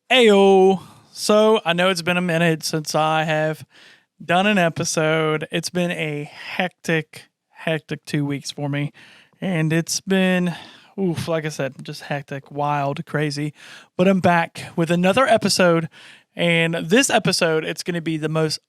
Ayo. So I know it's been a minute since I have done an episode. It's been a hectic 2 weeks for me. And it's been, like I said, just hectic, wild, crazy. But I'm back with another episode. And this episode, it's going to be the most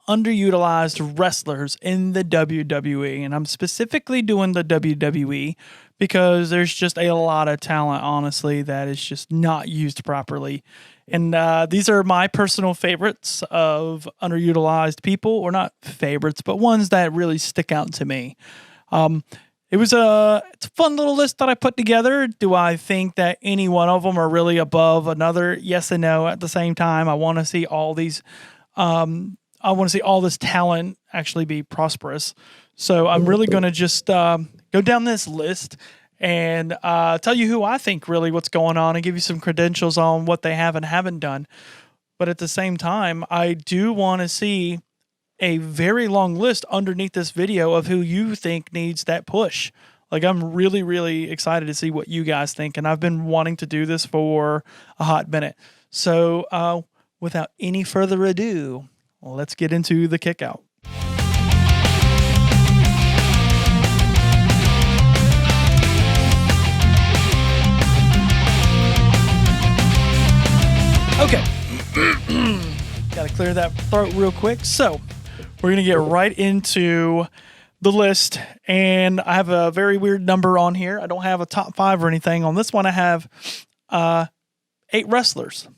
underutilized wrestlers in the WWE. And I'm specifically doing the WWE because there's just a lot of talent, honestly, that is just not used properly. And these are my personal favorites of underutilized people, or not favorites, but ones that really stick out to me. It's a fun little list that I put together. Do I think that any one of them are really above another? Yes and no at the same time. I want to see all these. I want to see all this talent actually be prosperous. So I'm really going to just go down this list and tell you who I think really what's going on and give you some credentials on what they have and haven't done. But at the same time, I do want to see a very long list underneath this video of who you think needs that push. Like, I'm really, really excited to see what you guys think. And I've been wanting to do this for a hot minute. So without any further ado, let's get into the kickout. Okay. Got to clear that throat real quick. So we're going to get right into the list. And I have a very weird number on here. I don't have a top 5 or anything. On this one, I have 8 wrestlers.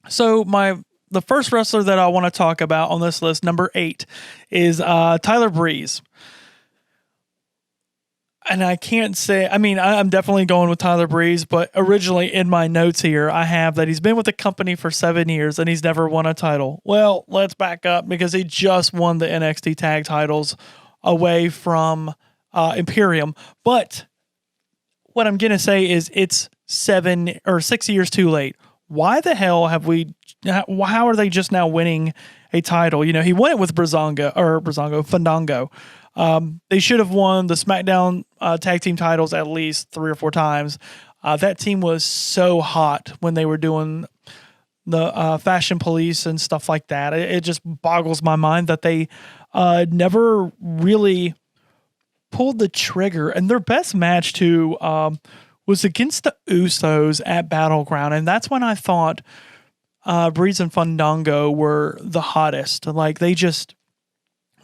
So the first wrestler that I want to talk about on this list, number 8, is Tyler Breeze. And I can't say, I'm definitely going with Tyler Breeze, but originally in my notes here, I have that he's been with the company for 7 years and he's never won a title. Well, let's back up because he just won the NXT tag titles away from Imperium. But what I'm going to say is it's 6 years too late. Why the hell how are they just now winning a title? You know, he won it with Fandango. They should have won the SmackDown tag team titles at least 3 or 4 times. That team was so hot when they were doing the Fashion Police and stuff like that. It just boggles my mind that they never really pulled the trigger. And their best match too was against the Usos at Battleground. And that's when I thought Breeze and Fandango were the hottest. Like, they just,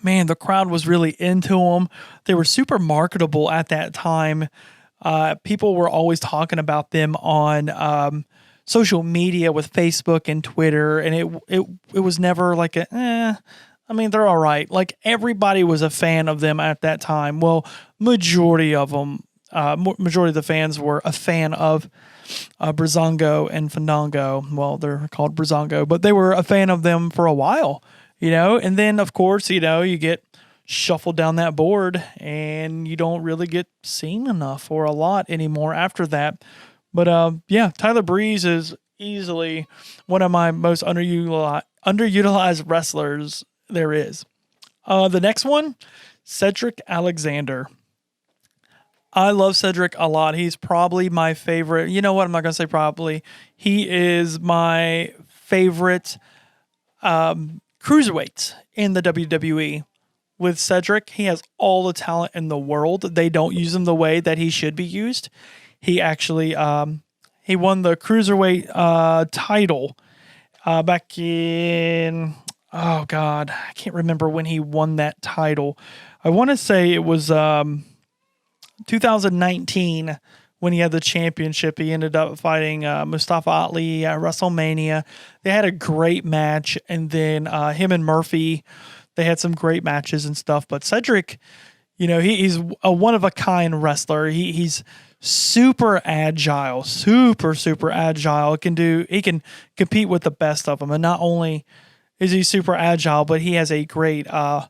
man, the crowd was really into them. They were super marketable at that time. People were always talking about them on social media with Facebook and Twitter. And it was never like they're all right. Like, everybody was a fan of them at that time. Well, majority of the fans were a fan of Breezango and Fandango. Well, they're called Breezango, but they were a fan of them for a while, you know? And then, of course, you know, you get shuffled down that board and you don't really get seen enough or a lot anymore after that. But, Tyler Breeze is easily one of my most underutilized wrestlers there is. The next one, Cedric Alexander. I love Cedric a lot. He's probably my favorite. You know what? I'm not going to say probably. He is my favorite cruiserweight in the WWE. With Cedric, he has all the talent in the world. They don't use him the way that he should be used. He actually he won the cruiserweight title back in, oh God, I can't remember when he won that title. I want to say it was 2019 when he had the championship. He ended up fighting Mustafa Ali at WrestleMania. They had a great match, and then him and Murphy, they had some great matches and stuff. But Cedric, you know, he's a one-of-a-kind wrestler. He's super agile, super agile. He can compete with the best of them. And not only is he super agile, but he has a great a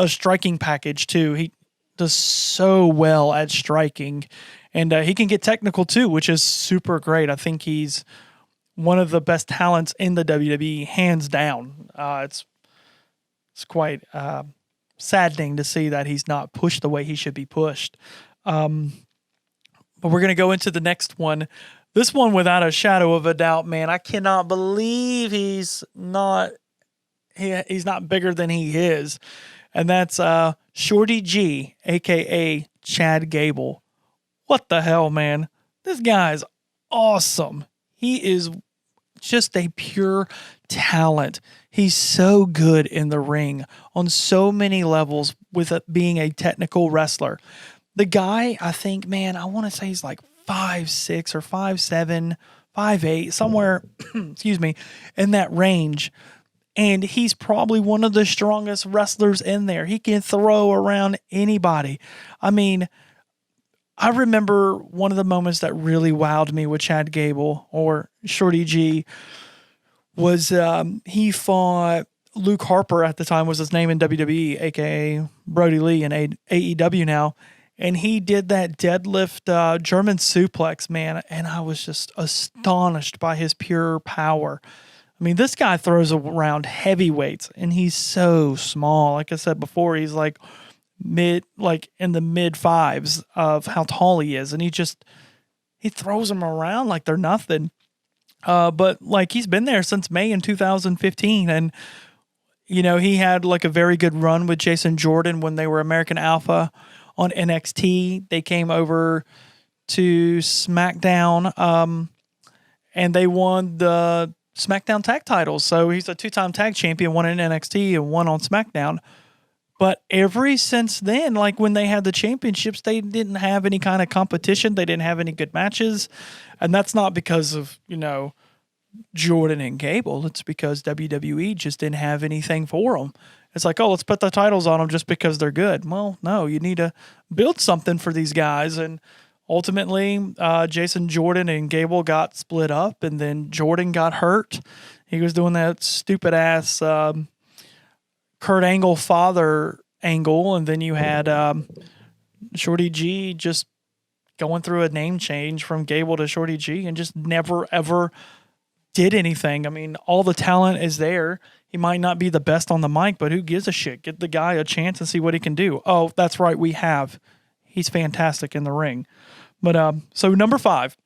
striking package too. He does so well at striking, and he can get technical too, which is super great. I think he's one of the best talents in the WWE, hands down. It's quite saddening to see that he's not pushed the way he should be pushed. But we're going to go into the next one. This one, without a shadow of a doubt, man, I cannot believe he's not bigger than he is. And that's Shorty G, aka Chad Gable. What the hell, man? This guy is awesome. He is just a pure talent. He's so good in the ring on so many levels with being a technical wrestler. The guy, I think, man, I want to say he's like 5'6" or 5'7", 5'8", somewhere, excuse me, in that range. And he's probably one of the strongest wrestlers in there. He can throw around anybody. I mean, I remember one of the moments that really wowed me with Chad Gable, or Shorty G, was he fought Luke Harper at the time, was his name in WWE, aka Brody Lee in AEW now. And he did that deadlift German suplex, man. And I was just astonished by his pure power. I mean, this guy throws around heavyweights, and he's so small. Like I said before, he's like in the mid fives of how tall he is, and he throws them around like they're nothing. But like he's been there since May in 2015, and he had like a very good run with Jason Jordan when they were American Alpha on NXT. They came over to SmackDown, and they won the SmackDown tag titles. So he's a 2-time tag champion, one in NXT and one on SmackDown. But ever since then, like when they had the championships, they didn't have any kind of competition. They didn't have any good matches. And that's not because of, Jordan and Gable. It's because WWE just didn't have anything for them. It's like, oh, let's put the titles on them just because they're good. Well, no, you need to build something for these guys. And ultimately, Jason Jordan and Gable got split up, and then Jordan got hurt. He was doing that stupid ass Kurt Angle father angle, and then you had Shorty G just going through a name change from Gable to Shorty G and just never ever did anything. I mean, all the talent is there. He might not be the best on the mic, but who gives a shit? Get the guy a chance and see what he can do. Oh, that's right, we have. He's fantastic in the ring. But so number 5,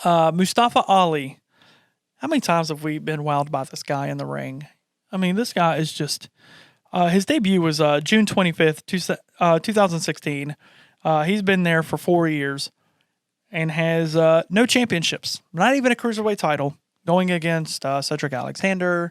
Mustafa Ali. How many times have we been wowed by this guy in the ring? I mean, this guy is just his debut was June 25th, 2016. He's been there for 4 years and has no championships, not even a cruiserweight title, going against Cedric Alexander,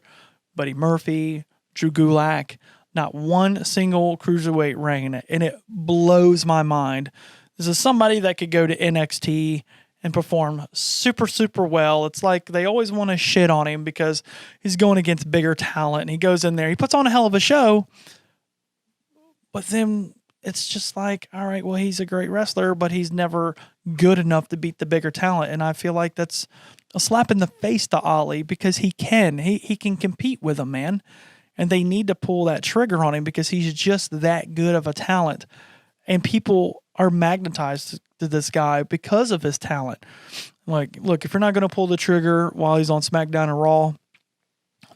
Buddy Murphy, Drew Gulak, not one single cruiserweight reign, and it blows my mind. This is somebody that could go to NXT and perform super, super well. It's like they always want to shit on him because he's going against bigger talent, and he goes in there, he puts on a hell of a show, but then it's just like, all right, well, he's a great wrestler, but he's never good enough to beat the bigger talent. And I feel like that's a slap in the face to Ali because he can compete with him, man. And they need to pull that trigger on him because he's just that good of a talent. And people are magnetized to this guy because of his talent. Like, look, if you're not going to pull the trigger while he's on SmackDown and Raw,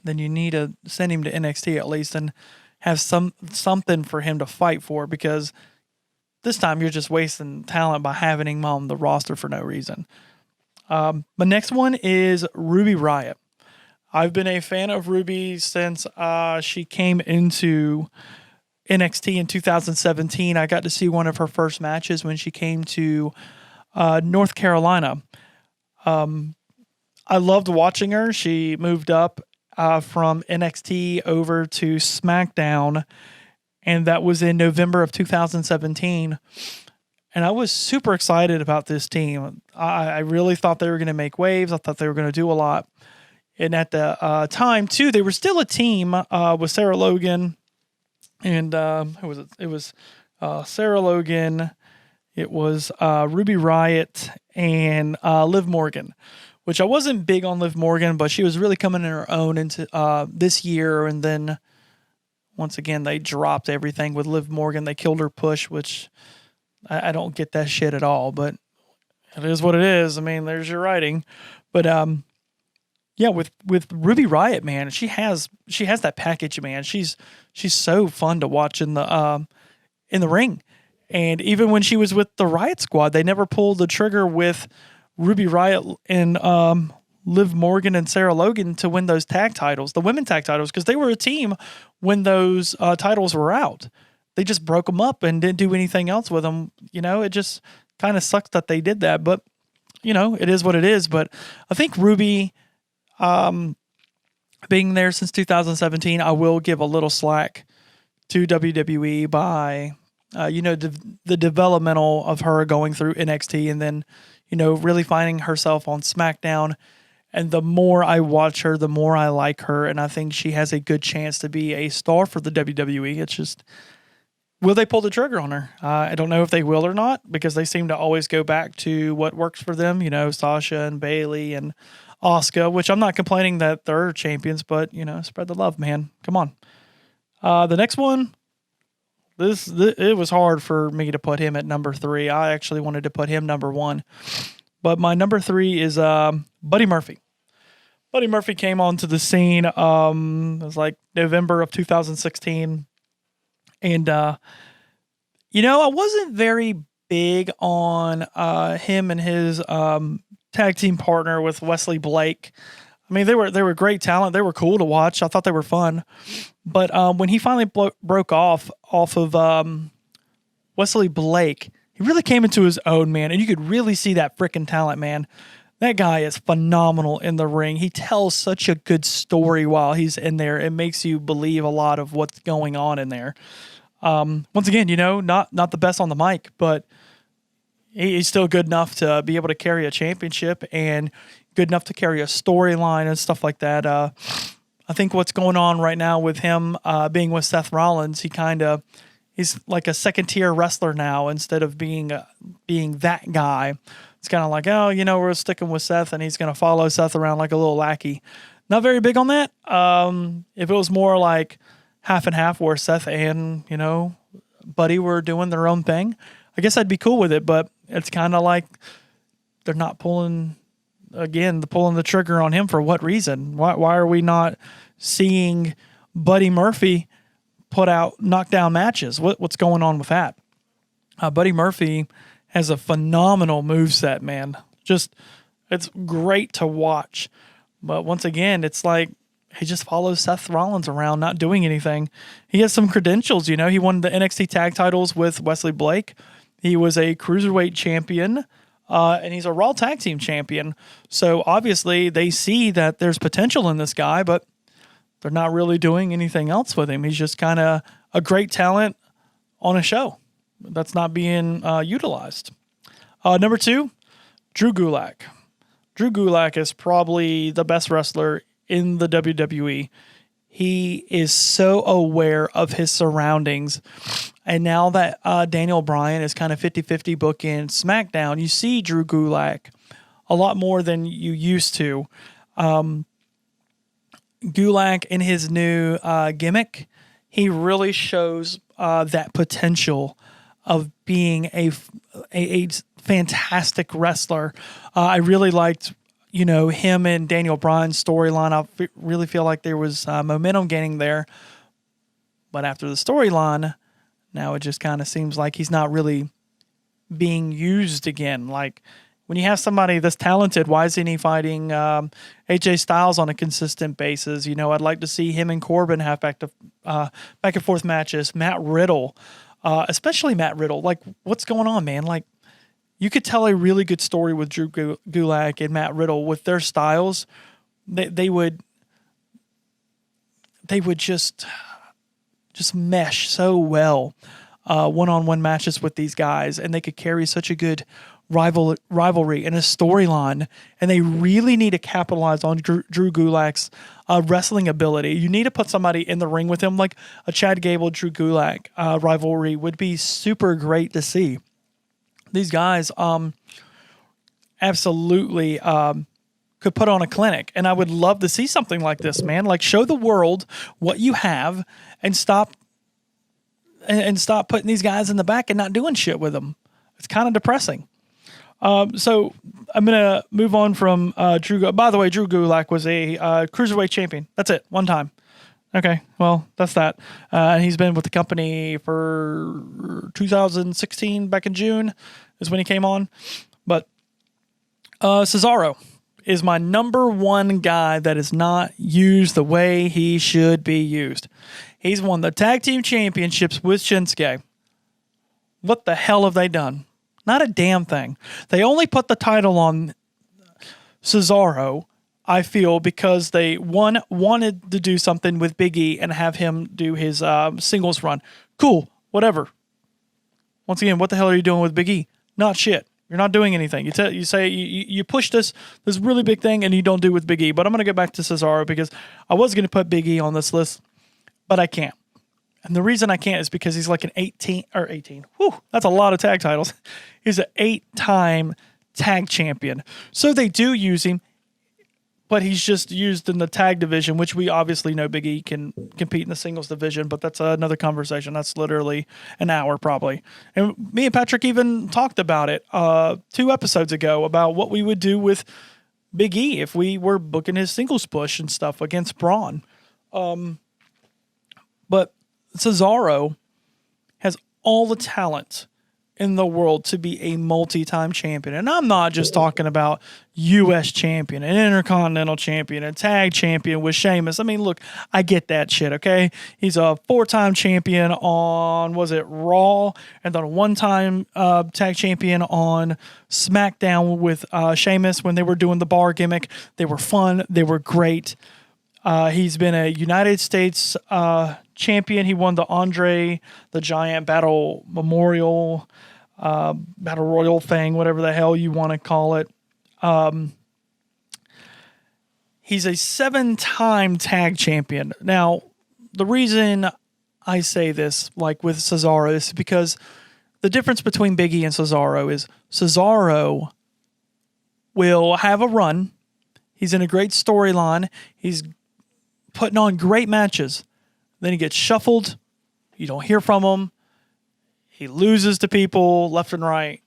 then you need to send him to NXT at least and have something for him to fight for, because this time you're just wasting talent by having him on the roster for no reason. My next one is Ruby Riot. I've been a fan of Ruby since she came into NXT in 2017. I got to see one of her first matches when she came to North Carolina. I loved watching her. She moved up from NXT over to SmackDown, and that was in November of 2017. And I was super excited about this team. I really thought they were going to make waves. I thought they were going to do a lot. And at the time, too, they were still a team with Sarah Logan. And who was it? It was Sarah Logan. It was Ruby Riot and Liv Morgan, which I wasn't big on Liv Morgan, but she was really coming in her own into this year. And then once again, they dropped everything with Liv Morgan. They killed her push, which I don't get that shit at all, but it is what it is. I mean, there's your writing. But yeah, with Ruby Riot, man, she has that package, man. She's so fun to watch in the ring. And even when she was with the Riot Squad, they never pulled the trigger with Ruby Riot and Liv Morgan and Sarah Logan to win those tag titles, the women tag titles, because they were a team when those titles were out. They just broke them up and didn't do anything else with them. It just kind of sucks that they did that, but it is what it is. But I think Ruby, being there since 2017, I will give a little slack to WWE by, the developmental of her going through NXT and then, really finding herself on SmackDown. And the more I watch her, the more I like her. And I think she has a good chance to be a star for the WWE. It's just, will they pull the trigger on her? I don't know if they will or not, because they seem to always go back to what works for them. Sasha and Bayley and Asuka, which I'm not complaining that they're champions, but, spread the love, man. Come on. The next one, it was hard for me to put him at number 3. I actually wanted to put him number 1. But my number 3 is Buddy Murphy. Buddy Murphy came onto the scene, it was like November of 2016. And, I wasn't very big on him and his tag team partner with Wesley Blake. I mean, they were great talent. They were cool to watch. I thought they were fun. But when he finally broke off of Wesley Blake, he really came into his own, man. And you could really see that freaking talent, man. That guy is phenomenal in the ring. He tells such a good story while he's in there. It makes you believe a lot of what's going on in there. Once again, not the best on the mic, but he's still good enough to be able to carry a championship and good enough to carry a storyline and stuff like that. I think what's going on right now with him being with Seth Rollins, he's like a second-tier wrestler now instead of being that guy. It's kind of like, we're sticking with Seth, and he's going to follow Seth around like a little lackey. Not very big on that. If it was more like half and half where Seth and, Buddy were doing their own thing, I guess I'd be cool with it, but it's kind of like they're not pulling the trigger on him for what reason? Why are we not seeing Buddy Murphy put out knockdown matches? What's going on with that? Buddy Murphy has a phenomenal moveset, man. Just, it's great to watch. But once again, it's like he just follows Seth Rollins around, not doing anything. He has some credentials, He won the NXT tag titles with Wesley Blake. He was a cruiserweight champion, and he's a Raw tag team champion. So obviously they see that there's potential in this guy, but they're not really doing anything else with him. He's just kind of a great talent on a show that's not being utilized. Number 2, Drew Gulak. Drew Gulak is probably the best wrestler in the WWE. He is so aware of his surroundings. And now that Daniel Bryan is kind of 50-50 booking SmackDown, you see Drew Gulak a lot more than you used to. Gulak in his new gimmick, he really shows that potential of being a fantastic wrestler. I really liked, him and Daniel Bryan's storyline. I really feel like there was momentum gaining there. But after the storyline, now it just kind of seems like he's not really being used again. Like, when you have somebody this talented, why isn't he fighting AJ Styles on a consistent basis? I'd like to see him and Corbin have back and forth matches. Matt Riddle, especially Matt Riddle. Like, what's going on, man? Like, you could tell a really good story with Drew Gulak and Matt Riddle with their styles. They would just mesh so well, one-on-one matches with these guys, and they could carry such a good rivalry and a storyline, and they really need to capitalize on Drew Gulak's wrestling ability. You need to put somebody in the ring with him, like a Chad Gable, Drew Gulak rivalry would be super great to see. These guys absolutely could put on a clinic, and I would love to see something like this, man. Like, show the world what you have, and stop putting these guys in the back and not doing shit with them. It's kind of depressing. So I'm going to move on from Drew. By the way, Drew Gulak was a cruiserweight champion. That's it. One time. Okay. Well, that's that. He's been with the company for 2016, back in June is when he came on. But Cesaro is my number one guy that is not used the way he should be used. He's won the tag team championships with Shinsuke. What the hell have they done? Not a damn thing. They only put the title on Cesaro, I feel, because they wanted to do something with Big E and have him do his singles run. Cool, whatever. Once again, what the hell are you doing with Big E? Not shit. You're not doing anything. You say you push this really big thing and you don't do it with Big E. But I'm going to go back to Cesaro because I was going to put Big E on this list, but I can't. And the reason I can't is because he's like an 18. Whew, that's a lot of tag titles. He's an 8-time tag champion. So they do use him, but he's just used in the tag division, which we obviously know Big E can compete in the singles division, but that's another conversation. That's literally an hour probably. And me and Patrick even talked about it 2 episodes ago about what we would do with Big E if we were booking his singles push and stuff against Braun. But Cesaro has all the talent in the world to be a multi-time champion. And I'm not just talking about U.S. champion, an intercontinental champion, a tag champion with Sheamus. I mean, look, I get that shit, okay? He's a 4-time champion on, was it Raw? And then a 1-time tag champion on SmackDown with Sheamus when they were doing the bar gimmick. They were fun. They were great. He's been a United States champion. He won the Andre the Giant Battle Memorial, Battle Royal thing, whatever the hell you want to call it. He's a 7-time tag champion. Now, the reason I say this, like with Cesaro, is because the difference between Big E and Cesaro is Cesaro will have a run. He's in a great storyline. He's putting on great matches. Then he gets shuffled. You don't hear from him. He loses to people left and right,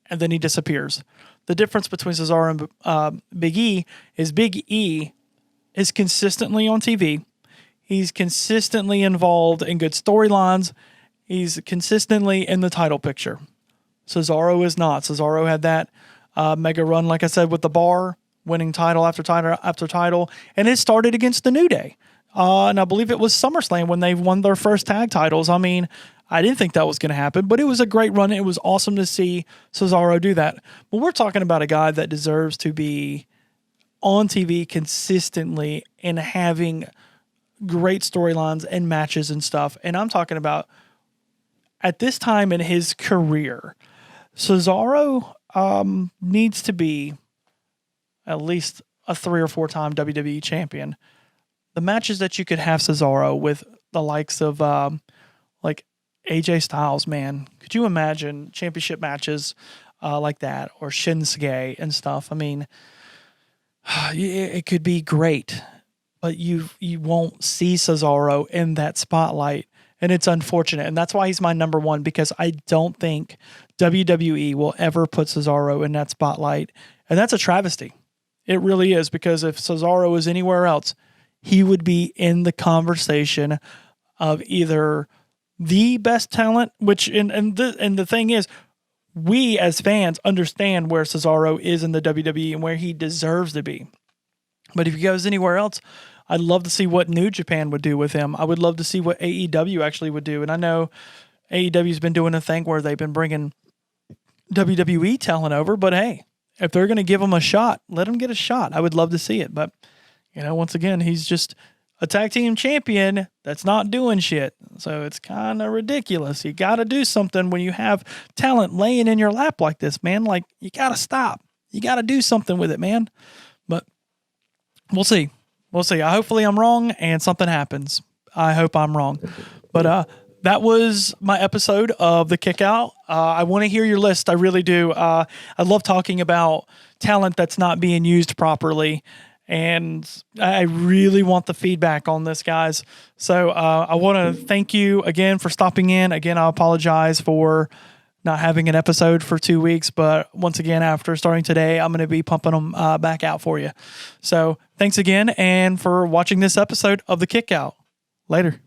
and then he disappears. The difference between Cesaro and Big E is Big E is consistently on TV. He's consistently involved in good storylines. He's consistently in the title picture. Cesaro is not. Cesaro had that mega run, like I said, with the bar, winning title after title after title, and it started against the New Day. And I believe it was SummerSlam when they won their first tag titles. I mean, I didn't think that was going to happen, but it was a great run. It was awesome to see Cesaro do that. But we're talking about a guy that deserves to be on TV consistently and having great storylines and matches and stuff. And I'm talking about at this time in his career, Cesaro needs to be at least a 3 or 4-time WWE champion. The matches that you could have Cesaro with the likes of like AJ Styles, man. Could you imagine championship matches like that, or Shinsuke and stuff? I mean, it could be great, but you won't see Cesaro in that spotlight, and it's unfortunate. And that's why he's my number one, because I don't think WWE will ever put Cesaro in that spotlight, and that's a travesty. It really is, because if Cesaro was anywhere else, he would be in the conversation of either the best talent, which and the thing is, we as fans understand where Cesaro is in the WWE and where he deserves to be. But if he goes anywhere else, I'd love to see what New Japan would do with him. I would love to see what AEW actually would do. And I know AEW's been doing a thing where they've been bringing WWE talent over, but hey, if they're going to give him a shot, let him get a shot. I would love to see it. But, you know, once again, he's just a tag team champion that's not doing shit. So it's kind of ridiculous. You got to do something when you have talent laying in your lap like this, man. Like, you got to stop. You got to do something with it, man. But we'll see. We'll see. Hopefully I'm wrong and something happens. I hope I'm wrong. But that was my episode of The Kickout. I want to hear your list. I really do. I love talking about talent that's not being used properly. And I really want the feedback on this, guys. So I want to thank you again for stopping in. Again, I apologize for not having an episode for 2 weeks. But once again, after starting today, I'm going to be pumping them back out for you. So thanks again, and for watching this episode of The Kickout. Later.